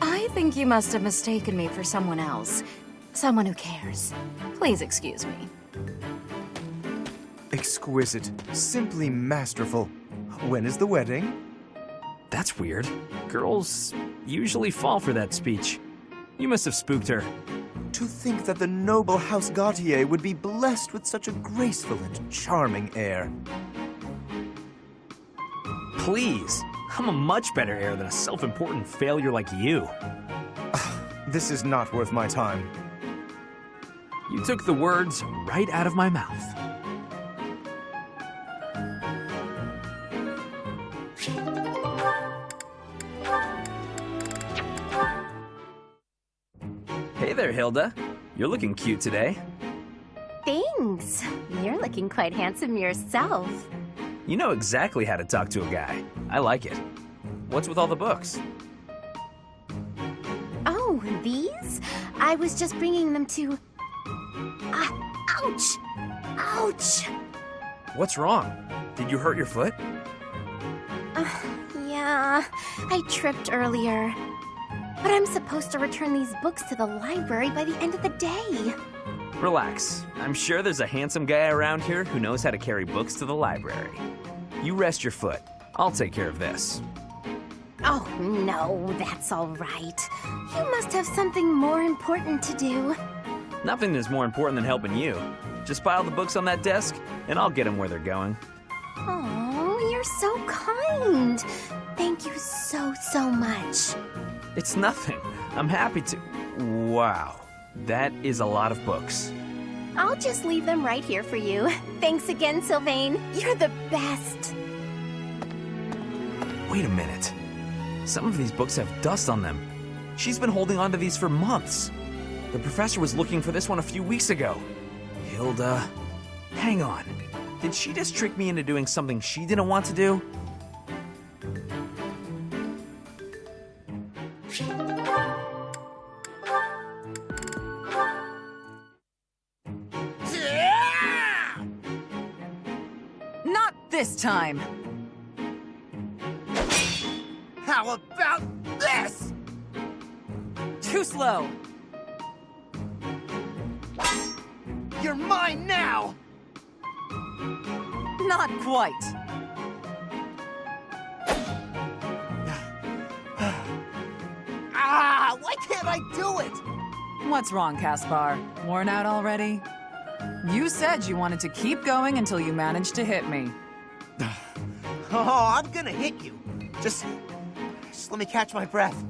I think you must have mistaken me for someone else. Someone who cares. Please excuse me. Exquisite. Simply masterful. When is the wedding? That's weird. Girls usually fall for that speech. You must have spooked her. To think that the noble House Gautier would be blessed with such a graceful and charming heir. Please. I'm a much better heir than a self-important failure like you. This is not worth my time. You took the words right out of my mouth. Hey there, Hilda. You're looking cute today. Thanks. You're looking quite handsome yourself. You know exactly how to talk to a guy. I like it. What's with all the books? Oh, these? I was just bringing them to... ouch! Ouch! What's wrong? Did you hurt your foot? Yeah, I tripped earlier. But I'm supposed to return these books to the library by the end of the day. Relax. I'm sure there's a handsome guy around here who knows how to carry books to the library. You rest your foot. I'll take care of this. Oh, no, that's all right. You must have something more important to do. Nothing is more important than helping you. Just pile the books on that desk, and I'll get them where they're going. Oh, you're so kind. Thank you so, so much. It's nothing. I'm happy to... Wow. That is a lot of books. I'll just leave them right here for you. Thanks again, Sylvain. You're the best. Wait a minute. Some of these books have dust on them. She's been holding on to these for months. The professor was looking for this one a few weeks ago. Hilda... Hang on. Did she just trick me into doing something she didn't want to do? Not this time! How about this? Too slow! You're mine now! Not quite. Why can't I do it? What's wrong, Caspar? Worn out already? You said you wanted to keep going until you managed to hit me. Oh, I'm gonna hit you. Just let me catch my breath.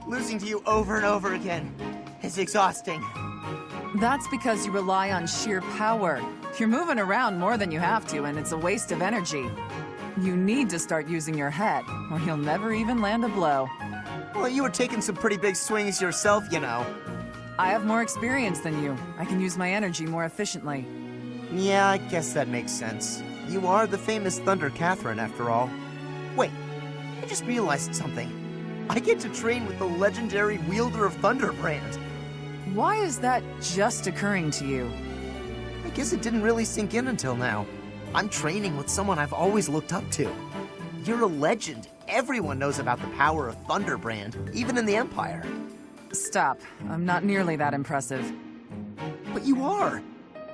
Losing to you over and over again is exhausting. That's because you rely on sheer power. You're moving around more than you have to, and it's a waste of energy. You need to start using your head, or you'll never even land a blow. Well, you were taking some pretty big swings yourself, you know. I have more experience than you. I can use my energy more efficiently. Yeah, I guess that makes sense. You are the famous Thunder Catherine, after all. Wait, I just realized something. I get to train with the legendary wielder of Thunderbrand. Why is that just occurring to you? I guess it didn't really sink in until now. I'm training with someone I've always looked up to. You're a legend. Everyone knows about the power of Thunderbrand, even in the Empire. Stop. I'm not nearly that impressive. But you are.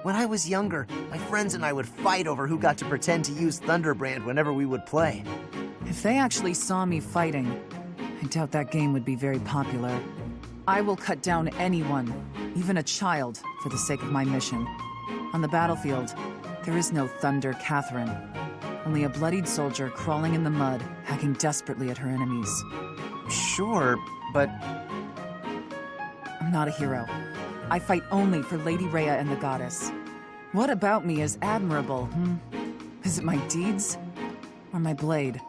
When I was younger, my friends and I would fight over who got to pretend to use Thunderbrand whenever we would play. If they actually saw me fighting, I doubt that game would be very popular. I will cut down anyone, even a child, for the sake of my mission. On the battlefield, there is no Thunder Catherine. only a bloodied soldier crawling in the mud, hacking desperately at her enemies. Sure, but... I'm not a hero. I fight only for Lady Rhea and the goddess. What about me is admirable, Is it my deeds? Or my blade?